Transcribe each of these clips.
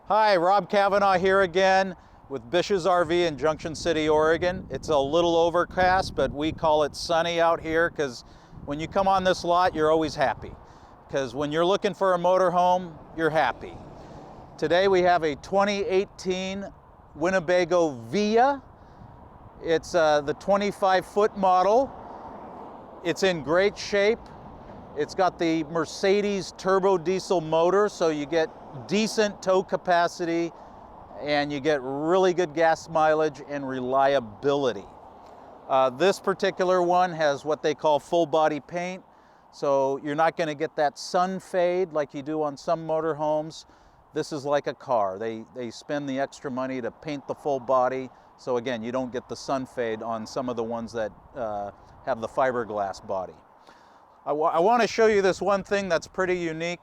Hi, Rob Kavanaugh here again with BISH'S RV in Junction City, Oregon. It's a little overcast, but we call it sunny out here because when you come on this lot, you're always happy. Because when you're looking for a motorhome, you're happy. Today we have a 2018 Winnebago Via. It's the 25-foot model. It's in great shape. It's got the Mercedes turbo diesel motor, so you get decent tow capacity and you get really good gas mileage and reliability. This particular one has what they call full body paint, so you're not going to get that sun fade like you do on some motorhomes. This is like a car. They spend the extra money to paint the full body, so again, you don't get the sun fade on some of the ones that have the fiberglass body. I want to show you this one thing that's pretty unique.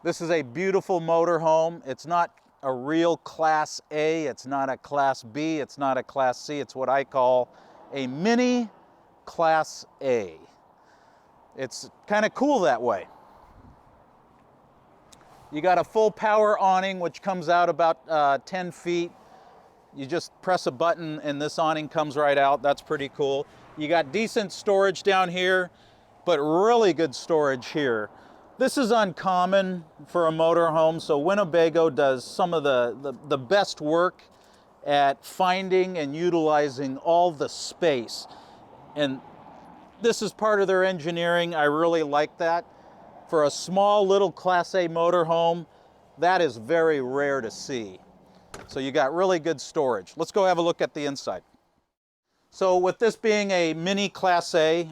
This is a beautiful motorhome. It's not a real Class A, it's not a Class B, it's not a Class C. It's what I call a mini Class A. It's kind of cool that way. You got a full power awning which comes out about 10 feet. You just press a button and this awning comes right out. That's pretty cool. You got decent storage down here, but really good storage here. This is uncommon for a motorhome, so Winnebago does some of the best work at finding and utilizing all the space. And this is part of their engineering. I really like that. For a small little Class A motorhome, that is very rare to see. So you got really good storage. Let's go have a look at the inside. So with this being a mini Class A,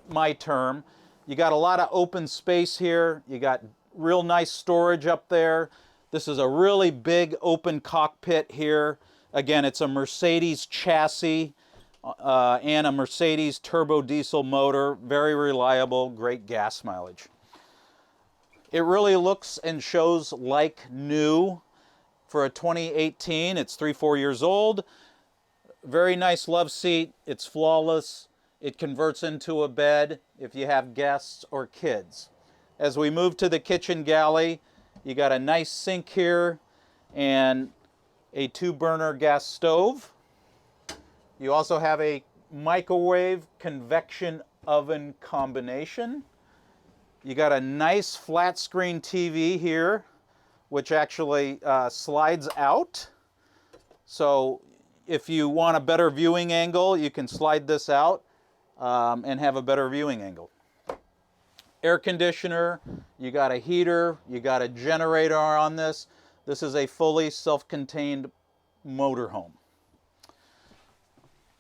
my term, you got a lot of open space here. You got real nice storage up there. This is a really big open cockpit here. Again, it's a Mercedes chassis and a Mercedes turbo diesel motor. Very reliable, great gas mileage. It really looks and shows like new for a 2018. It's 3-4 years old. Very nice love seat. It's flawless. It converts into a bed if you have guests or kids. As we move to the kitchen galley, you got a nice sink here and a 2-burner gas stove. You also have a microwave convection oven combination. You got a nice flat screen TV here, which actually slides out. So if you want a better viewing angle, you can slide this out and have a better viewing angle. Air conditioner, you got a heater, you got a generator on this. This is a fully self-contained motorhome.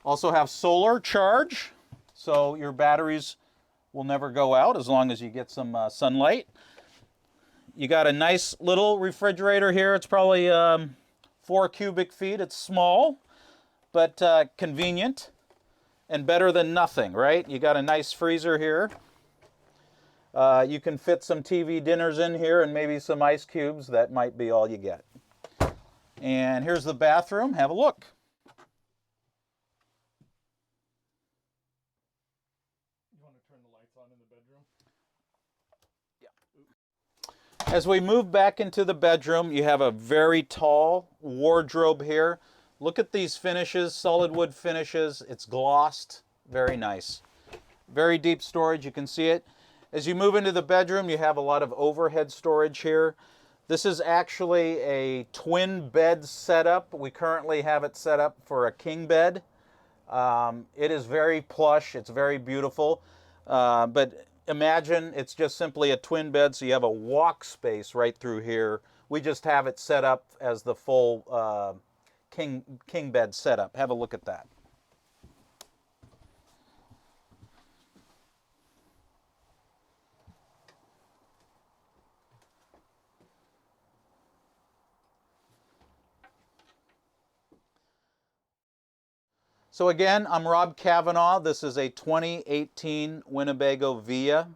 Also have solar charge, so your batteries will never go out as long as you get some sunlight. You got a nice little refrigerator here. It's probably 4 cubic feet. It's small, but convenient. And better than nothing, right? You got a nice freezer here. You can fit some TV dinners in here and maybe some ice cubes. That might be all you get. And here's the bathroom. Have a look. You want to turn the lights on in the bedroom? Yeah. As we move back into the bedroom, you have a very tall wardrobe here. Look at these finishes, solid wood finishes. It's glossed, very nice. Very deep storage, you can see it. As you move into the bedroom, you have a lot of overhead storage here. This is actually a twin bed setup. We currently have it set up for a king bed. It is very plush, it's very beautiful. But imagine it's just simply a twin bed, so you have a walk space right through here. We just have it set up as the full king bed setup. Have a look at that. So again, I'm Rob Kavanaugh. This is a 2018 Winnebago Via.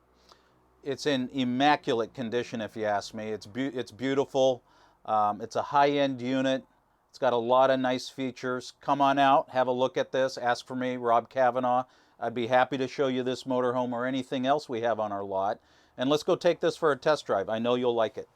It's in immaculate condition, if you ask me. It's beautiful. It's a high-end unit. It's got a lot of nice features. Come on out, have a look at this. Ask for me, Rob Kavanaugh. I'd be happy to show you this motorhome or anything else we have on our lot. And let's go take this for a test drive. I know you'll like it.